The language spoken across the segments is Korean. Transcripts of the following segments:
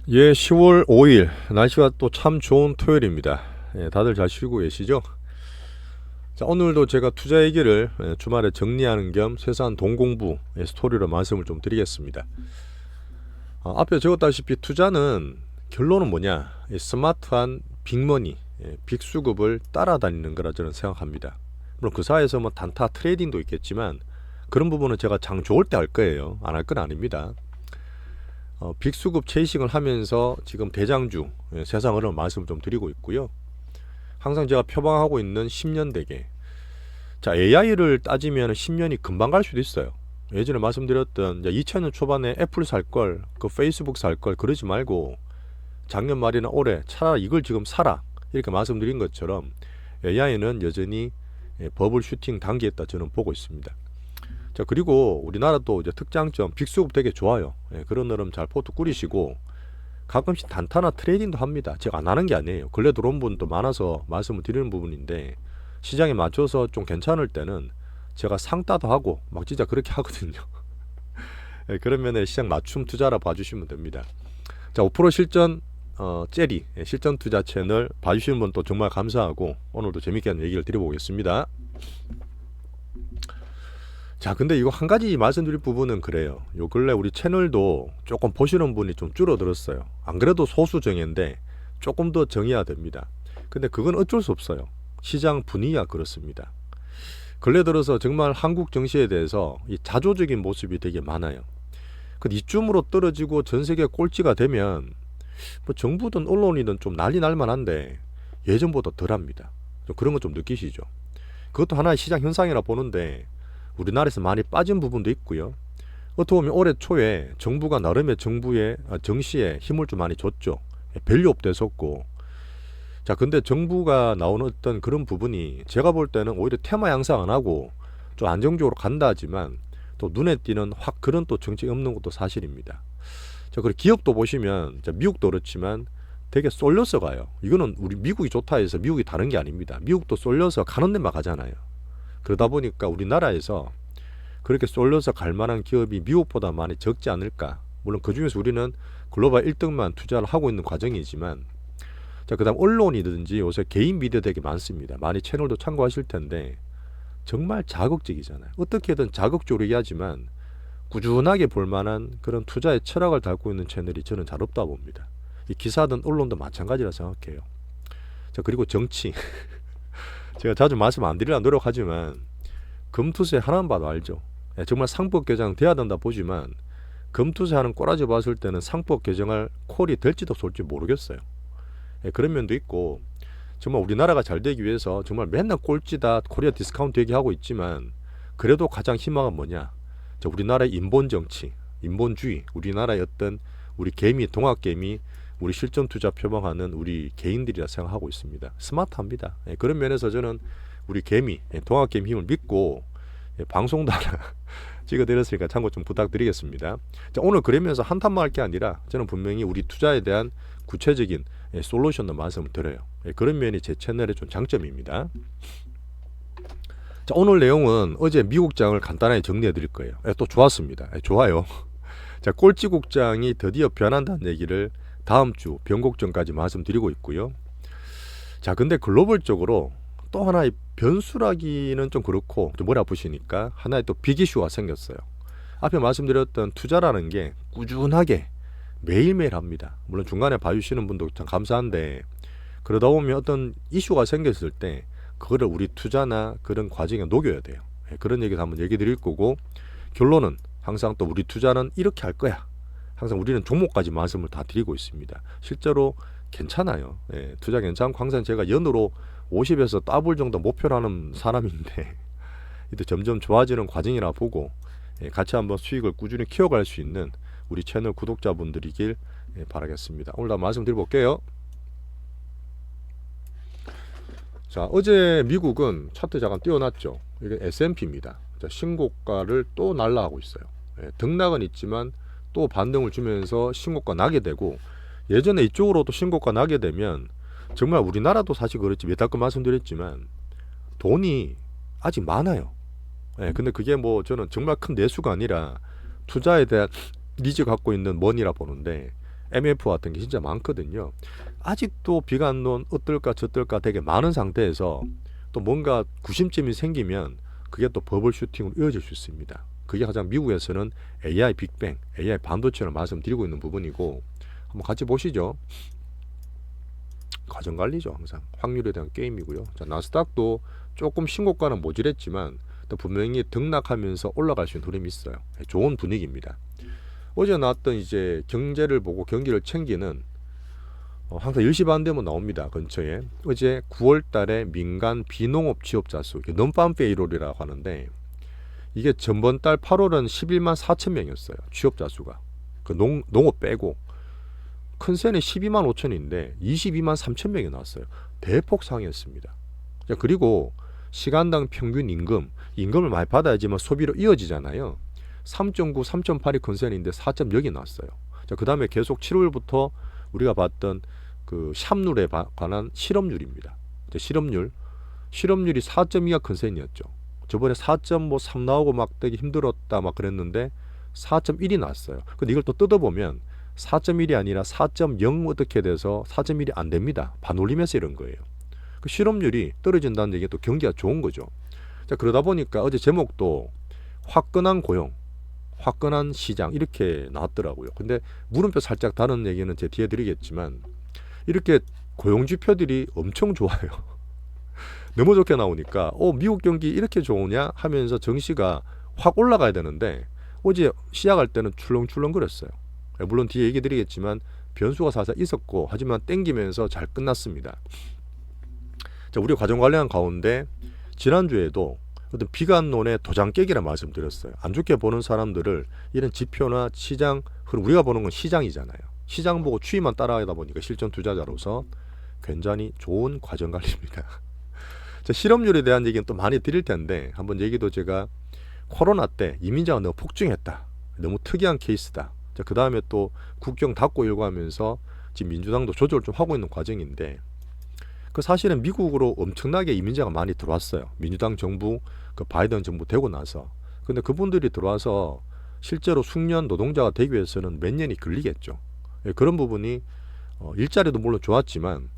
예, 10월 5일 날씨가 또 참 좋은 토요일입니다. 예, 다들 잘 쉬고 계시죠? 자, 오늘도 제가 투자 얘기를 주말에 정리하는 겸 세상 동공부 스토리로 말씀을 좀 드리겠습니다. 앞에 적었다시피 투자는 결론은 뭐냐? 이 스마트한 빅머니, 빅수급을 따라다니는 거라 저는 생각합니다. 물론 그 사이에서 뭐 단타 트레이딩도 있겠지만 그런 부분은 제가 장 좋을 때 할 거예요. 안 할 건 아닙니다. 빅수급 체이싱을 하면서 지금 대장주 세상 흐름 말씀을 좀 드리고 있고요. 항상 제가 표방하고 있는 10년 대계. 자, AI를 따지면 10년이 금방 갈 수도 있어요. 예전에 말씀드렸던 2000년 초반에 애플 살 걸, 그 페이스북 살 걸 그러지 말고 작년 말이나 올해 차라리 이걸 지금 사라 이렇게 말씀드린 것처럼 AI는 여전히 버블 슈팅 단계에 있다 저는 보고 있습니다. 자, 그리고 우리나라도 이제 특장점 빅수급 되게 좋아요. 그런 흐름 잘 포트 꾸리시고 가끔씩 단타나 트레이딩도 합니다. 제가 안 하는 게 아니에요. 근래 들어온 분도 많아서 말씀을 드리는 부분인데 시장에 맞춰서 좀 괜찮을 때는 제가 상따도 하고 막 진짜 그렇게 하거든요. 그러면 시장 맞춤 투자라 봐주시면 됩니다. 자, 5% 실전 젤리 실전 투자 채널 봐주시는 분 또 정말 감사하고 오늘도 재밌게 하는 얘기를 드려보겠습니다. 자, 근데 이거 한 가지 말씀드릴 부분은 그래요. 요 근래 우리 채널도 조금 보시는 분이 좀 줄어들었어요. 안 그래도 소수 정예인데 조금 더 정해야 됩니다. 근데 그건 어쩔 수 없어요. 시장 분위기가 그렇습니다. 근래 들어서 정말 한국 정시에 대해서 이 자조적인 모습이 되게 많아요. 근데 이쯤으로 떨어지고 전 세계 꼴찌가 되면 뭐 정부든 언론이든 좀 난리 날 만한데 예전보다 덜합니다. 그런 거 좀 느끼시죠? 그것도 하나의 시장 현상이라 보는데 우리나라에서 많이 빠진 부분도 있고요. 어떻게 보면 올해 초에 정부가 나름의 정시에 힘을 좀 많이 줬죠. 밸류업 됐었고. 자, 근데 정부가 나오는 어떤 그런 부분이 제가 볼 때는 오히려 테마 양상 안 하고 좀 안정적으로 간다 하지만 또 눈에 띄는 확 그런 또 정책이 없는 것도 사실입니다. 자, 그리고 기업도 보시면 미국도 그렇지만 되게 쏠려서 가요. 이거는 우리 미국이 좋다 해서 미국이 다른 게 아닙니다. 미국도 쏠려서 가는 데만 가잖아요. 그러다 보니까 우리나라에서 그렇게 쏠려서 갈 만한 기업이 미국보다 많이 적지 않을까. 물론 그 중에서 우리는 글로벌 1등만 투자를 하고 있는 과정이지만, 자, 그 다음 언론이든지 요새 개인 미디어 되게 많습니다. 많이 채널도 참고하실 텐데 정말 자극적이잖아요. 어떻게든 자극적으로 얘기하지만 꾸준하게 볼 만한 그런 투자의 철학을 담고 있는 채널이 저는 잘 없다 봅니다. 이 기사든 언론도 마찬가지라 생각해요. 자, 그리고 정치. 제가 자주 말씀 안 드리려고 노력하지만 금투세 하나만 봐도 알죠. 정말 상법 개정 돼야 된다 보지만 금투세 하는 꼬라지 봤을 때는 상법 개정할 콜이 될지도 솔직히 모르겠어요. 그런 면도 있고 정말 우리나라가 잘 되기 위해서 정말 맨날 꼴찌다 코리아 디스카운트 얘기하고 있지만 그래도 가장 희망은 뭐냐? 우리나라의 인본 정치, 인본주의, 우리나라의 어떤 우리 개미, 동학개미, 우리 실전 투자 표방하는 우리 개인들이라 생각하고 있습니다. 스마트합니다. 그런 면에서 저는 우리 개미, 동학개미 힘을 믿고 방송도 하나 찍어드렸으니까 참고 좀 부탁드리겠습니다. 자, 오늘 그러면서 한탄만 할 게 아니라 저는 분명히 우리 투자에 대한 구체적인 솔루션도 말씀을 드려요. 그런 면이 제 채널의 좀 장점입니다. 자, 오늘 내용은 어제 미국장을 간단하게 정리해 드릴 거예요. 또 좋았습니다. 좋아요. 자, 꼴찌국장이 드디어 변한다는 얘기를 다음 주 변곡전까지 말씀드리고 있고요. 자, 근데 글로벌적으로 또 하나의 변수라기는 좀 그렇고 좀 머리 아프시니까 하나의 또 빅이슈가 생겼어요. 앞에 말씀드렸던 투자라는 게 꾸준하게 매일매일 합니다. 물론 중간에 봐주시는 분도 참 감사한데 그러다 보면 어떤 이슈가 생겼을 때 그거를 우리 투자나 그런 과정에 녹여야 돼요. 그런 얘기도 한번 얘기 드릴 거고 결론은 항상 또 우리 투자는 이렇게 할 거야. 항상 우리는 종목까지 말씀을 다 드리고 있습니다. 실제로 괜찮아요. 투자 괜찮고 항상 제가 연으로 50에서 더블 정도 목표로 하는 사람인데 이때 점점 좋아지는 과정이라 보고 같이 한번 수익을 꾸준히 키워갈 수 있는 우리 채널 구독자분들이길 바라겠습니다. 오늘 다 말씀드려볼게요. 자, 어제 미국은 차트 잠깐 띄워놨죠. 이게 S&P입니다. 자, 신고가를 또 날라가고 있어요. 등락은 있지만 또 반등을 주면서 신고가 나게 되고 예전에 이쪽으로 또 신고가 나게 되면 정말 우리나라도 사실 그렇지 몇 달건 말씀드렸지만 돈이 아직 많아요. 근데 그게 뭐 저는 정말 큰 내수가 아니라 투자에 대한 니즈 갖고 있는 머니라 보는데 MF 같은 게 진짜 많거든요. 아직도 비관론 어떨까 저떨까 되게 많은 상태에서 또 뭔가 구심점이 생기면 그게 또 버블 슈팅으로 이어질 수 있습니다. 그게 가장 미국에서는 AI 빅뱅, AI 반도체를 말씀드리고 있는 부분이고, 한번 같이 보시죠. 가정관리죠. 항상 확률에 대한 게임이고요. 자, 나스닥도 조금 신고가는 모질했지만 또 분명히 등락하면서 올라갈 수 있는 흐름이 있어요. 좋은 분위기입니다. 어제 나왔던 이제 경제를 보고 경기를 챙기는 항상 10시 반 되면 나옵니다. 근처에. 어제 9월 달에 민간 비농업 취업자 수, 넘팜 페이롤이라고 하는데, 이게 전번 달 8월은 11만 4천 명이었어요. 취업자 수가. 그 농업 빼고. 컨센이 12만 5천인데 22만 3천 명이 나왔어요. 대폭 상이었습니다. 그리고 시간당 평균 임금을 많이 받아야지만 소비로 이어지잖아요. 3.9, 3.8이 컨센인데 4.0이 나왔어요. 자, 그 다음에 계속 7월부터 우리가 봤던 그 샵률에 관한 실업률입니다. 실업률이 4.2가 컨센이었죠. 저번에 4.3 나오고 막 되게 힘들었다 막 그랬는데 4.1이 나왔어요. 근데 이걸 또 뜯어보면 4.1이 아니라 4.0 어떻게 돼서 4.1이 안 됩니다. 반올림에서 이런 거예요. 그 실업률이 떨어진다는 얘기가 또 경기가 좋은 거죠. 자, 그러다 보니까 어제 제목도 화끈한 고용, 화끈한 시장 이렇게 나왔더라고요. 근데 물음표 살짝 다른 얘기는 제 뒤에 드리겠지만, 이렇게 고용 지표들이 엄청 좋아요. 너무 좋게 나오니까 미국 경기 이렇게 좋으냐 하면서 증시가 확 올라가야 되는데 어제 시작할 때는 출렁출렁 거렸어요. 물론 뒤에 얘기 드리겠지만 변수가 살짝 있었고, 하지만 땡기면서 잘 끝났습니다. 자, 우리 과정 관리한 가운데 지난주에도 어떤 비관론의 도장 깨기라 말씀드렸어요. 안 좋게 보는 사람들을 이런 지표나 시장, 우리가 보는 건 시장이잖아요. 시장 보고 추이만 따라가다 보니까 실전 투자자로서 굉장히 좋은 과정 관리입니다. 자, 실업률에 대한 얘기는 또 많이 드릴 텐데, 한번 얘기도 제가 코로나 때 이민자가 너무 폭증했다. 너무 특이한 케이스다. 자, 그 다음에 또 국경 닫고 일고 하면서 지금 민주당도 조절 좀 하고 있는 과정인데, 그 사실은 미국으로 엄청나게 이민자가 많이 들어왔어요. 민주당 정부, 그 바이든 정부 되고 나서. 근데 그분들이 들어와서 실제로 숙련 노동자가 되기 위해서는 몇 년이 걸리겠죠. 그런 부분이 일자리도 물론 좋았지만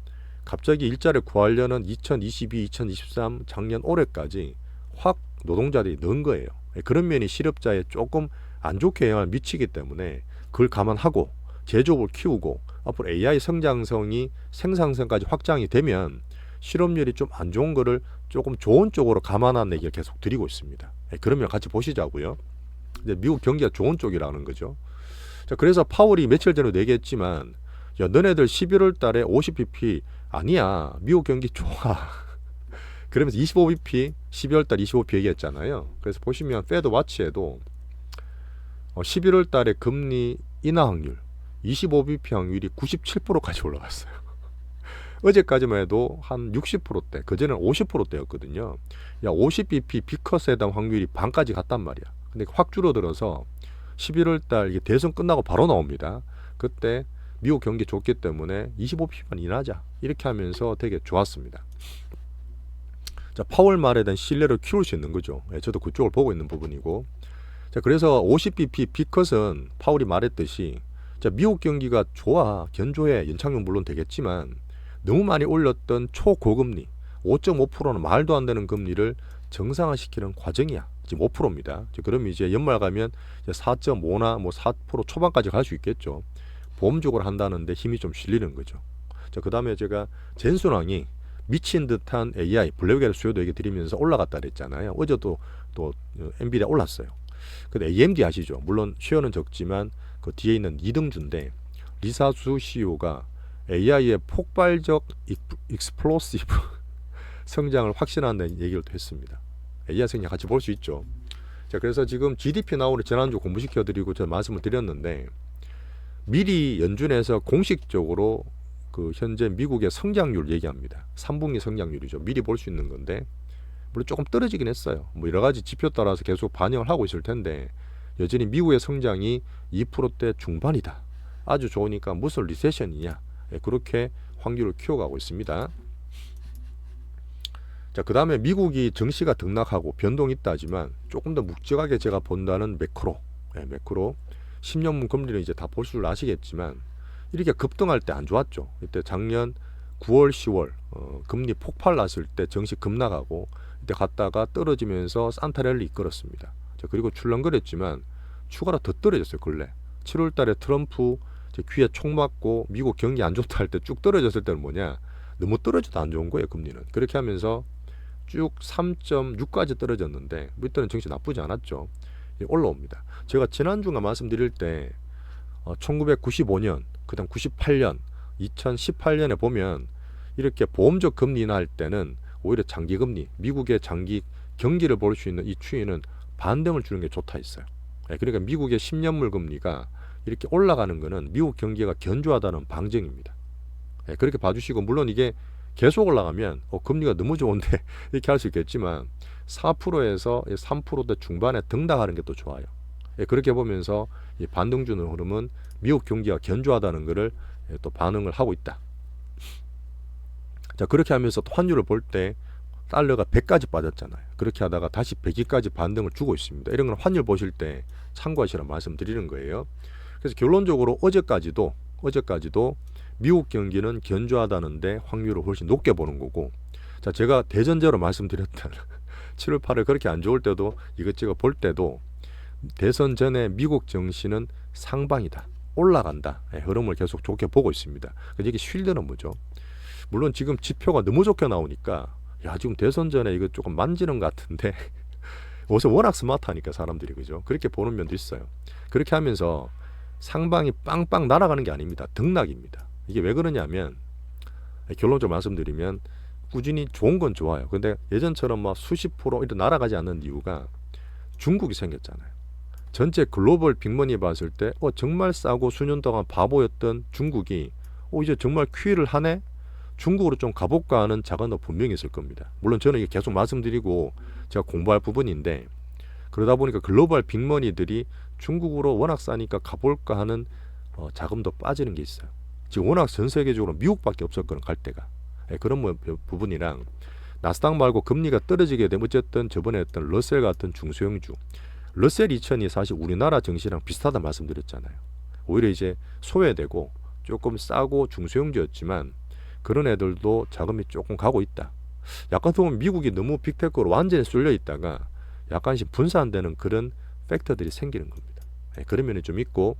갑자기 일자리 구하려는 2022, 2023 작년 올해까지 확 노동자들이 는 거예요. 그런 면이 실업자에 조금 안 좋게 영향을 미치기 때문에 그걸 감안하고 제조업을 키우고 앞으로 AI 성장성이 생산성까지 확장이 되면 실업률이 좀 안 좋은 거를 조금 좋은 쪽으로 감안한 얘기를 계속 드리고 있습니다. 그러면 같이 보시자고요. 이제 미국 경기가 좋은 쪽이라는 거죠. 자, 그래서 파월이 며칠 전에도 얘기했지만, 야, 너네들 11월 달에 50bp 아니야. 미국 경기 좋아. 그러면서 25bp 12월 달 25bp 얘기했잖아요. 그래서 보시면 페드 와치에도 11월 달에 금리 인하 확률 25bp 확률이 97%까지 올라갔어요. 어제까지만 해도 한 60%대, 그전에는 50%대였거든요. 야, 50bp 비컷에 대한 확률이 반까지 갔단 말이야. 근데 확 줄어들어서 11월 달 이게 대선 끝나고 바로 나옵니다. 그때 미국 경기 좋기 때문에 25bp만 인하자 이렇게 하면서 되게 좋았습니다. 자, 파월 말에 대한 신뢰를 키울 수 있는 거죠. 저도 그쪽을 보고 있는 부분이고. 자, 그래서 50bp 비컷은 파월이 말했듯이, 자, 미국 경기가 좋아, 견조해, 연착륙 물론 되겠지만 너무 많이 올렸던 초고금리 5.5%는 말도 안 되는 금리를 정상화시키는 과정이야. 지금 5%입니다. 그럼 이제 연말 가면 4.5나 뭐 4% 초반까지 갈 수 있겠죠. 보험적으로 한다는데 힘이 좀 실리는 거죠. 자, 그 다음에 제가 젠순왕이 미친 듯한 AI 블랙웰 수요도 얘기 드리면서 올라갔다 그랬잖아요. 어제도 또 엔비디아 올랐어요. 근데 AMD 아시죠? 물론 쉐어는 적지만 그 뒤에 있는 이등주인데, 리사수 CEO가 AI의 폭발적 익스플로시브 성장을 확신한다는 얘기를 또 했습니다. AI 성장 같이 볼 수 있죠. 자, 그래서 지금 GDP 나오는 지난주 공부시켜드리고 제가 말씀을 드렸는데, 미리 연준에서 공식적으로 그 현재 미국의 성장률 얘기합니다. 3분기 성장률이죠. 미리 볼 수 있는 건데, 물론 조금 떨어지긴 했어요. 뭐 여러 가지 지표 따라서 계속 반영을 하고 있을 텐데, 여전히 미국의 성장이 2%대 중반이다. 아주 좋으니까 무슨 리세션이냐. 그렇게 확률을 키워가고 있습니다. 자, 그 다음에 미국이 증시가 등락하고 변동이 있다 하지만 조금 더 묵직하게 제가 본다는 매크로. 매크로 10년물 금리는 이제 다 볼 줄 아시겠지만 이렇게 급등할 때 안 좋았죠. 이때 작년 9월, 10월 금리 폭발 났을 때 정시 급락하고 이때 갔다가 떨어지면서 산타랠리 이끌었습니다. 자, 그리고 출렁거렸지만 추가로 더 떨어졌어요. 근래 7월 달에 트럼프 귀에 총 맞고 미국 경기 안 좋다 할 때 쭉 떨어졌을 때는 뭐냐, 너무 떨어져도 안 좋은 거예요. 금리는. 그렇게 하면서 쭉 3.6까지 떨어졌는데 이때는 정시 나쁘지 않았죠. 올라옵니다. 제가 지난주가 말씀드릴 때 1995년, 그 다음 98년, 2018년에 보면 이렇게 보험적 금리 인하할 때는 오히려 장기금리, 미국의 장기 경기를 볼 수 있는 이 추이는 반등을 주는 게 좋다 했어요. 그러니까 미국의 10년물 금리가 이렇게 올라가는 것은 미국 경기가 견조하다는 방증입니다. 그렇게 봐주시고, 물론 이게 계속 올라가면 금리가 너무 좋은데 이렇게 할 수 있겠지만 4%에서 3%대 중반에 등락하는 게 또 좋아요. 그렇게 보면서 이 반등 주는 흐름은 미국 경기가 견조하다는 것을 또 반응을 하고 있다. 자, 그렇게 하면서 또 환율을 볼 때 달러가 100까지 빠졌잖아요. 그렇게 하다가 다시 102까지 반등을 주고 있습니다. 이런 건 환율 보실 때 참고하시라고 말씀드리는 거예요. 그래서 결론적으로 어제까지도 미국 경기는 견조하다는데 확률을 훨씬 높게 보는 거고, 자, 제가 대전제로 말씀드렸던 7월 8월 그렇게 안 좋을 때도 이것저것 볼 때도 대선 전에 미국 증시는 상방이다, 올라간다, 흐름을 계속 좋게 보고 있습니다. 그래서 이게 쉴드는 뭐죠? 물론 지금 지표가 너무 좋게 나오니까 야, 지금 대선 전에 이거 조금 만지는 것 같은데 어서 워낙 스마트하니까 사람들이, 그죠? 그렇게 보는 면도 있어요. 그렇게 하면서 상방이 빵빵 날아가는 게 아닙니다. 등락입니다. 이게 왜 그러냐면, 결론적으로 말씀드리면 꾸준히 좋은 건 좋아요. 근데 예전처럼 막 수십 프로 이렇게 날아가지 않는 이유가 중국이 생겼잖아요. 전체 글로벌 빅머니 봤을 때 정말 싸고 수년 동안 바보였던 중국이 이제 정말 퀴를 하네? 중국으로 좀 가볼까 하는 자금도 분명히 있을 겁니다. 물론 저는 이게 계속 말씀드리고 제가 공부할 부분인데, 그러다 보니까 글로벌 빅머니들이 중국으로 워낙 싸니까 가볼까 하는 자금도 빠지는 게 있어요. 지금 워낙 전 세계적으로 미국밖에 없었거든, 갈 데가. 그런 부분이랑 나스닥 말고 금리가 떨어지게 되면 어쨌든 저번에 했던 러셀 같은 중소형주, 러셀 2000이 사실 우리나라 증시랑 비슷하다 말씀드렸잖아요. 오히려 이제 소외되고 조금 싸고 중소형주였지만 그런 애들도 자금이 조금 가고 있다. 약간 보면 미국이 너무 빅테크로 완전히 쏠려 있다가 약간씩 분산되는 그런 팩터들이 생기는 겁니다. 그런 면이 좀 있고,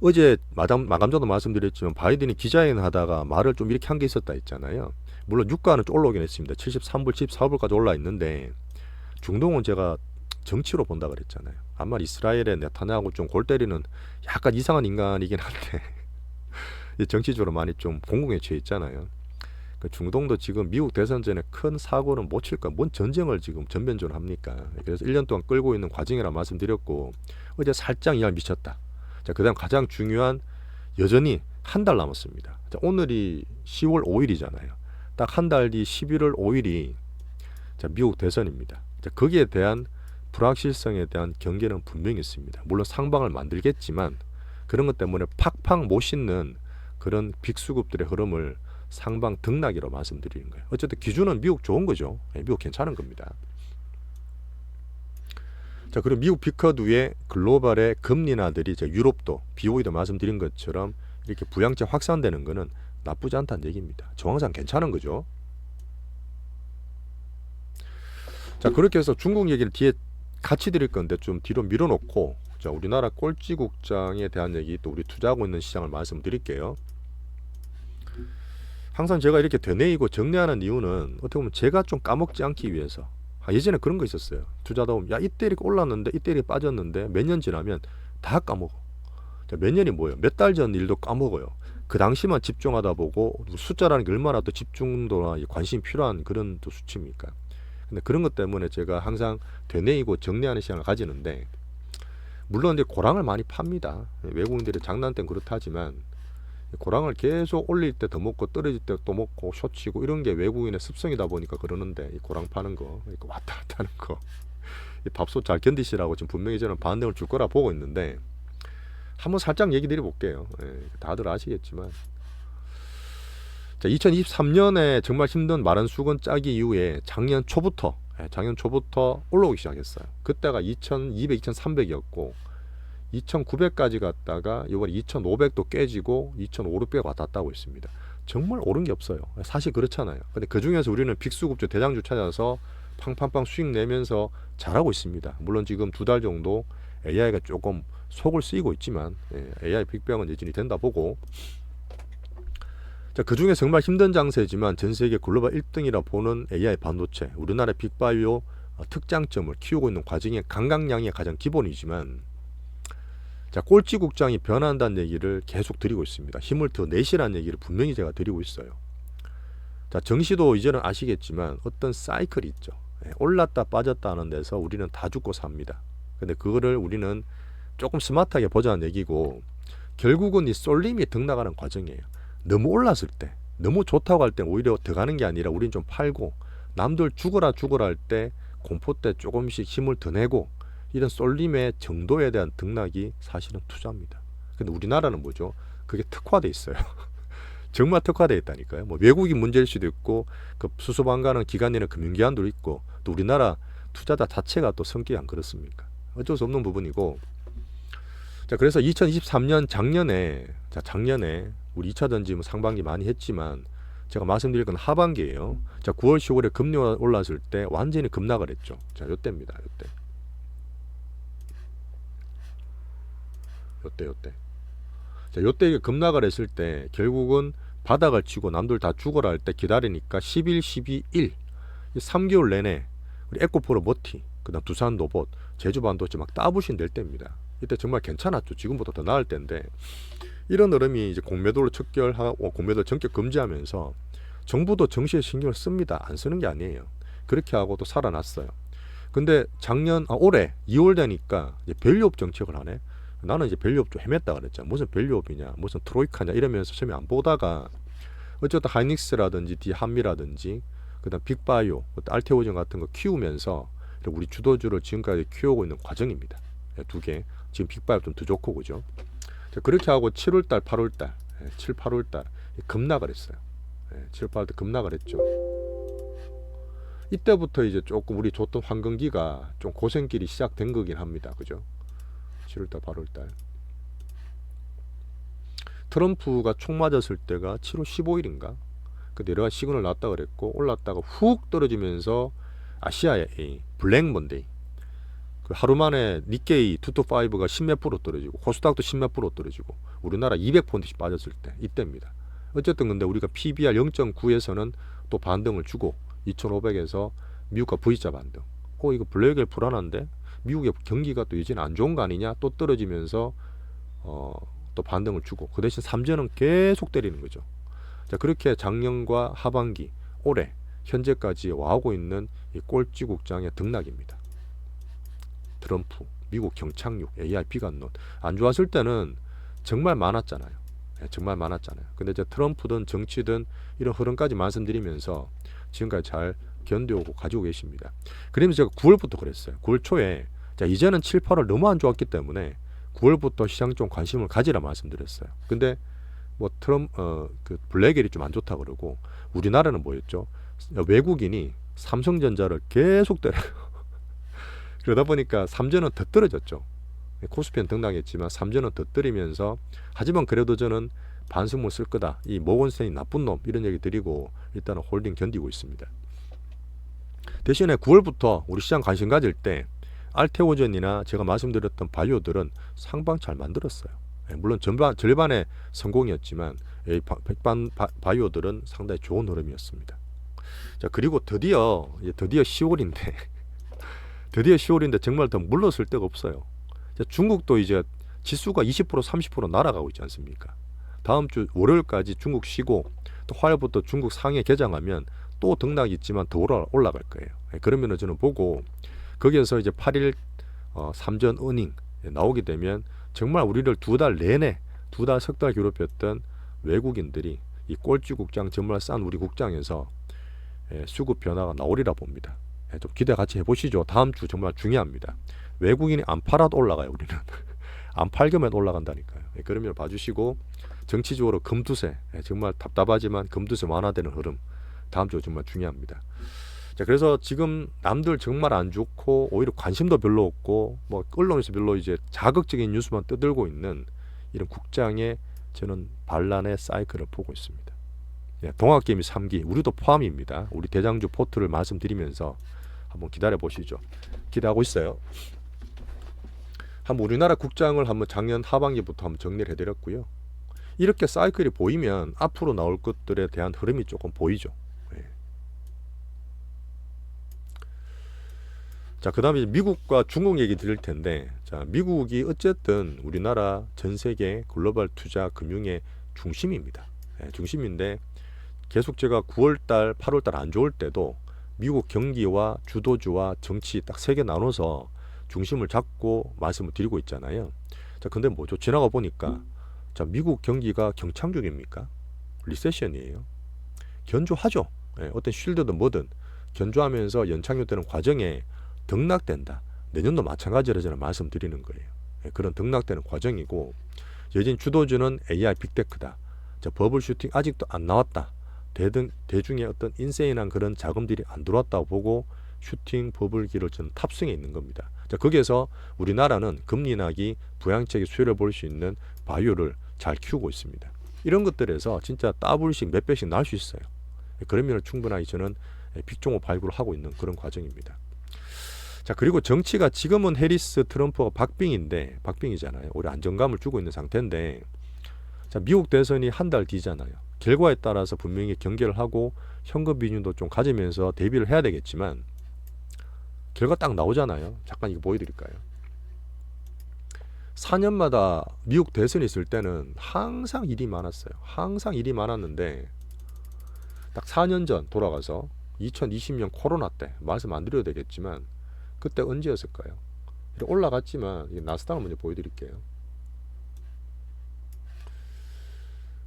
어제 마감전도 말씀드렸지만 바이든이 기자회견 하다가 말을 좀 이렇게 한 게 있었다 했잖아요. 물론 유가는 좀 올라오긴 했습니다. 73불, 74불까지 올라 있는데 중동은 제가 정치로 본다 그랬잖아요. 아마 이스라엘의 네타냐후 좀 골 때리는 약간 이상한 인간이긴 한데 정치적으로 많이 좀 공공에 처해 있잖아요. 중동도 지금 미국 대선 전에 큰 사고는 못 칠까? 뭔 전쟁을 지금 전면전을 합니까? 그래서 1년 동안 끌고 있는 과정이라 말씀드렸고, 어제 살짝 이하를 미쳤다. 자, 그다음 가장 중요한, 여전히 한 달 남았습니다. 자, 오늘이 10월 5일이잖아요. 딱 한 달 뒤 11월 5일이 자, 미국 대선입니다. 자, 거기에 대한 불확실성에 대한 경계는 분명히 있습니다. 물론 상방을 만들겠지만 그런 것 때문에 팍팍 못 싣는 그런 빅수급들의 흐름을 상방 등락이라고 말씀드리는 거예요. 어쨌든 기준은 미국 좋은 거죠. 미국 괜찮은 겁니다. 자, 그리고 미국 비커드 위에 글로벌의 금리나들이 유럽도 BOE도 말씀드린 것처럼 이렇게 부양체 확산되는 거는 나쁘지 않다는 얘기입니다. 정황상 괜찮은 거죠. 자, 그렇게 해서 중국 얘기를 뒤에 같이 드릴 건데 좀 뒤로 밀어놓고, 자, 우리나라 꼴찌국장에 대한 얘기, 또 우리 투자하고 있는 시장을 말씀드릴게요. 항상 제가 이렇게 되뇌이고 정리하는 이유는 어떻게 보면 제가 좀 까먹지 않기 위해서. 예전에 그런 거 있었어요. 투자다 보면 야, 이때 이렇게 올랐는데 이때 이렇게 빠졌는데 몇 년 지나면 다 까먹어. 자, 몇 년이 뭐예요? 몇 달 전 일도 까먹어요. 그 당시만 집중하다 보고, 숫자라는 게 얼마나 또 집중도나 관심이 필요한 그런 또 수치입니까? 근데 그런 것 때문에 제가 항상 되뇌이고 정리하는 시간을 가지는데, 물론 이제 고랑을 많이 팝니다. 외국인들이 장난땐 그렇다지만 고랑을 계속 올릴 때 더 먹고 떨어질 때 또 먹고 쇼치고 이런 게 외국인의 습성이다 보니까 그러는데, 이 고랑 파는 거, 왔다 갔다 하는 거, 이 밥솥 잘 견디시라고 지금 분명히 저는 반등을 줄 거라 보고 있는데, 한번 살짝 얘기 드려볼게요. 다들 아시겠지만, 자, 2023년에 정말 힘든 마른 수건 짜기 이후에 작년 초부터 올라오기 시작했어요. 그때가 2200, 2300이었고 2,900까지 갔다가 이번에 2,500도 깨지고 2,500 왔다 갔다 하고 있습니다. 정말 오른 게 없어요. 사실 그렇잖아요. 근데 그 중에서 우리는 빅수급주 대장주 찾아서 팡팡팡 수익 내면서 잘하고 있습니다. 물론 지금 2달 정도 AI가 조금 속을 쓰이고 있지만 AI 빅뱅은 여전히 된다 보고, 자, 그 중에 정말 힘든 장세지만 전 세계 글로벌 1등이라 보는 AI 반도체, 우리나라의 빅바이오 특장점을 키우고 있는 과정에 강강량이 가장 기본이지만, 자, 꼴찌국장이 변한다는 얘기를 계속 드리고 있습니다. 힘을 더 내시라는 얘기를 분명히 제가 드리고 있어요. 자, 정시도 이제는 아시겠지만 어떤 사이클이 있죠. 올랐다 빠졌다 하는 데서 우리는 다 죽고 삽니다. 근데 그거를 우리는 조금 스마트하게 보자는 얘기고, 결국은 이 쏠림이 등락하는 과정이에요. 너무 올랐을 때, 너무 좋다고 할 때 오히려 더 가는 게 아니라 우리는 좀 팔고, 남들 죽어라 할 때 공포 때 조금씩 힘을 더 내고, 이런 쏠림의 정도에 대한 등락이 사실은 투자입니다. 근데 우리나라는 뭐죠? 그게 특화돼 있어요. 정말 특화돼 있다니까요. 뭐 외국이 문제일 수도 있고, 그 수수방가는 기관이나 금융기관도 있고, 또 우리나라 투자자 자체가 또 성격이 안 그렇습니까? 어쩔 수 없는 부분이고. 자, 그래서 2023년 작년에 우리 2차 전지 상반기 많이 했지만 제가 말씀드릴 건 하반기예요. 자, 9월 10월에 금리 올랐을 때 완전히 급락을 했죠. 자, 요때입니다. 요때. 자, 요때 급락을 했을 때 결국은 바닥을 치고 남들 다 죽어라 할 때 기다리니까 11, 12, 1 이 3개월 내내 우리 에코프로 머티, 그다음 두산 로봇, 제주 반도체 막 따부신 될 때입니다. 이때 정말 괜찮았죠. 지금보다 더 나을 때인데, 이런 흐름이 이제 공매도를 척결하고 공매도 전격 금지하면서 정부도 정시에 신경을 씁니다. 안 쓰는 게 아니에요. 그렇게 하고 또 살아났어요. 근데 올해 2월 되니까 이제 밸류업 정책을 하네. 나는 이제 밸류업 좀 헤맸다 그랬잖아. 무슨 밸류업이냐, 무슨 트로이카냐 이러면서 처음에 안 보다가 어쨌든 하이닉스라든지 디한미라든지 그다음 빅바이오, 알테오젠 같은 거 키우면서 우리 주도주를 지금까지 키우고 있는 과정입니다. 두 개. 지금 빅바이오 좀 더 좋고, 그죠? 자, 그렇게 하고 7월달, 8월달, 7, 8월달 급락을 했어요. 7, 8월달 급락을 했죠. 이때부터 이제 조금 우리 줬던 황금기가 좀 고생길이 시작된 거긴 합니다. 그죠? 7월달, 8월달. 트럼프가 총 맞았을 때가 7월 15일인가? 그 내려가 시그널 났다 그랬고, 올랐다가 훅 떨어지면서 아시아의 블랙 먼데이, 그 하루 만에 니케이 225가 10몇 프로 떨어지고 코스닥도 10몇 프로 떨어지고 우리나라 200포인트씩 빠졌을 때 이때입니다. 어쨌든 근데 우리가 PBR 0.9에서는 또 반등을 주고 2500에서 미국과 V자 반등. 이거 블랙일 불안한데 미국의 경기가 또 여전히 안 좋은 거 아니냐, 또 떨어지면서 또 반등을 주고, 그 대신 삼전은 계속 때리는 거죠. 자, 그렇게 작년과 하반기, 올해 현재까지 와오고 있는 이 꼴찌국장의 등락입니다. 트럼프, 미국 경착륙, AI 비관론. 안 좋았을 때는 정말 많았잖아요. 정말 많았잖아요. 근데 이제 트럼프든 정치든 이런 흐름까지 말씀드리면서 지금까지 잘 견뎌오고 가지고 계십니다. 그러면서 제가 9월부터 그랬어요. 9월 초에 자, 이제는 7, 8월 너무 안 좋았기 때문에 9월부터 시장 좀 관심을 가지라 말씀드렸어요. 근데 뭐 그 블랙엘이 좀 안 좋다 그러고, 우리나라는 뭐였죠? 외국인이 삼성전자를 계속 때려요. 그러다 보니까 삼전은 더 떨어졌죠. 코스피는 등락했지만 삼전은 더 떨리면서, 하지만 그래도 저는 반성문 쓸 거다, 이 모건스탠이 나쁜 놈, 이런 얘기 드리고 일단은 홀딩 견디고 있습니다. 대신에 9월부터 우리 시장 관심 가질 때 알테오젠이나 제가 말씀드렸던 바이오들은 상방 잘 만들었어요. 물론 절반의 성공이었지만 백반 바이오들은 상당히 좋은 흐름이었습니다. 자, 그리고 드디어 10월인데 드디어 10월인데 정말 더 물러설 데가 없어요. 자, 중국도 이제 지수가 20% 30% 날아가고 있지 않습니까? 다음 주 월요일까지 중국 쉬고 또 화요일부터 중국 상해 개장하면 또 등락이 있지만 더 올라갈 거예요. 그러면은 저는 보고 거기에서 이제 8일 3전 어닝 나오게 되면 정말 우리를 석 달 괴롭혔던 외국인들이 이 꼴찌국장 정말 싼 우리 국장에서 수급 변화가 나오리라 봅니다. 좀 기대 같이 해보시죠. 다음 주 정말 중요합니다. 외국인이 안 팔아도 올라가요. 우리는 안 팔기만 올라간다니까요. 그러면 봐주시고, 정치적으로 금두세, 정말 답답하지만 금두세 완화되는 흐름, 다음 주 정말 중요합니다. 자, 그래서 지금 남들 정말 안 좋고 오히려 관심도 별로 없고 뭐 언론에서 별로 이제 자극적인 뉴스만 떠들고 있는 이런 국장의 저는 반란의 사이클을 보고 있습니다. 예, 동학개미 3기 우리도 포함입니다. 우리 대장주 포트를 말씀드리면서 한번 기다려 보시죠. 기대하고 있어요. 한번 우리나라 국장을 한번 작년 하반기부터 한번 정리를 해드렸고요. 이렇게 사이클이 보이면 앞으로 나올 것들에 대한 흐름이 조금 보이죠. 예. 자, 그 다음에 미국과 중국 얘기 드릴 텐데, 자, 미국이 어쨌든 우리나라 전 세계 글로벌 투자 금융의 중심입니다. 예, 중심인데 계속 제가 9월달, 8월달 안 좋을 때도 미국 경기와 주도주와 정치 딱 세 개 나눠서 중심을 잡고 말씀을 드리고 있잖아요. 자, 근데 뭐죠? 지나가 보니까 자, 미국 경기가 경착륙입니까? 리세션이에요. 견조하죠. 예, 어떤 쉴드든 뭐든 견조하면서 연착륙되는 과정에 등락된다. 내년도 마찬가지라 저는 말씀드리는 거예요. 예, 그런 등락되는 과정이고 여진 주도주는 AI 빅테크다. 자, 버블 슈팅 아직도 안 나왔다. 대중의 어떤 인세인한 그런 자금들이 안 들어왔다고 보고 슈팅 버블기를 저는 탑승해 있는 겁니다. 자, 거기에서 우리나라는 금리 인하기 부양책의 수혜를 볼 수 있는 바이오를 잘 키우고 있습니다. 이런 것들에서 진짜 더블씩 몇 배씩 날 수 있어요. 그러면 충분하게 저는 빅종목 발굴을 하고 있는 그런 과정입니다. 자, 그리고 정치가 지금은 해리스 트럼프가 박빙이잖아요. 우리 안정감을 주고 있는 상태인데 자, 미국 대선이 한 달 뒤잖아요. 결과에 따라서 분명히 경계를 하고 현금 비중도 좀 가지면서 대비를 해야 되겠지만 결과 딱 나오잖아요. 잠깐 이거 보여드릴까요? 4년마다 미국 대선이 있을 때는 항상 일이 많았어요. 항상 일이 많았는데 딱 4년 전 돌아가서 2020년 코로나 때 말씀 안 드려도 되겠지만 그때 언제였을까요? 올라갔지만 나스닥을 먼저 보여드릴게요.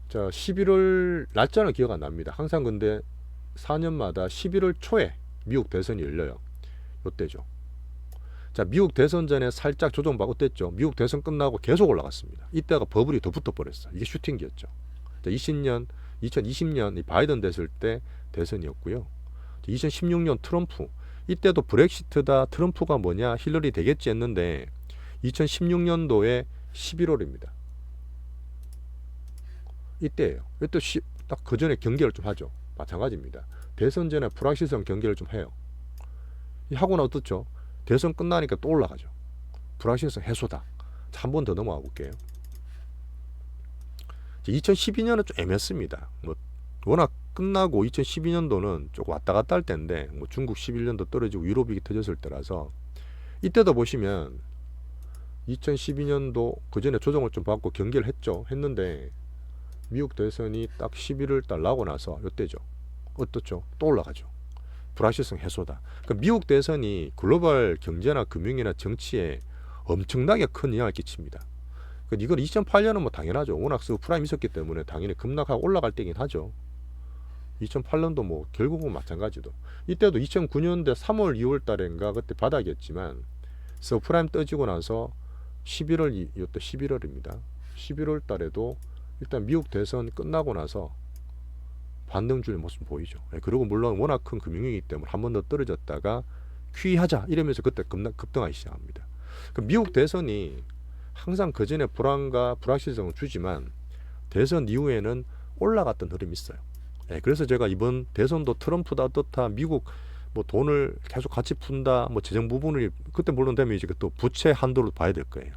자, 11월 날짜는 기억 안 납니다. 항상 근데 4년마다 11월 초에 미국 대선이 열려요. 이때죠. 자, 미국 대선 전에 살짝 조정받고 어땠죠? 미국 대선 끝나고 계속 올라갔습니다. 이때가 버블이 더 붙어버렸어. 이게 슈팅기였죠. 자, 2020년 바이든 됐을 때 대선이었고요. 2016년 트럼프 이때도 브렉시트다 트럼프가 뭐냐 힐러리 되겠지 했는데 2016년도에 11월입니다. 이때예요. 이때 딱 그 전에 경계를 좀 하죠. 마찬가지입니다. 대선 전에 불확실성 경계를 좀 해요. 하고는 어떻죠? 대선 끝나니까 또 올라가죠. 불확실성 해소다. 한 번 더 넘어가 볼게요. 2012년은 좀 애매했습니다. 뭐 워낙 끝나고 2012년도는 조금 왔다 갔다 할 때인데 뭐 중국 11년도 떨어지고 유럽이 터졌을 때라서 이때도 보시면 2012년도 그 전에 조정을 좀 받고 경계를 했는데 미국 대선이 딱 11월 달 나고 나서 이때죠. 어떻죠? 또 올라가죠. 불확실성 해소다. 그러니까 미국 대선이 글로벌 경제나 금융이나 정치에 엄청나게 큰 영향을 끼칩니다. 그러니까 이건 2008년은 뭐 당연하죠. 워낙 서프라임 있었기 때문에 당연히 급락하고 올라갈 때긴 하죠. 2008년도 뭐 결국은 마찬가지도. 이때도 2009년대 3월 2월 달인가 그때 바닥이었지만 서프라임 떠지고 나서 11월입니다. 11월 달에도 일단 미국 대선 끝나고 나서 반등줄 모습 보이죠. 그리고 물론 워낙 큰 금융이기 때문에 한 번 더 떨어졌다가 퀴하자 이러면서 그때 급등하기 시작합니다. 미국 대선이 항상 그 전에 불안과 불확실성을 주지만 대선 이후에는 올라갔던 흐름이 있어요. 그래서 제가 이번 대선도 트럼프다 어떻다 미국 뭐 돈을 계속 같이 푼다 뭐 재정 부분을 그때 물론 되면 이제 또 부채 한도로 봐야 될 거예요.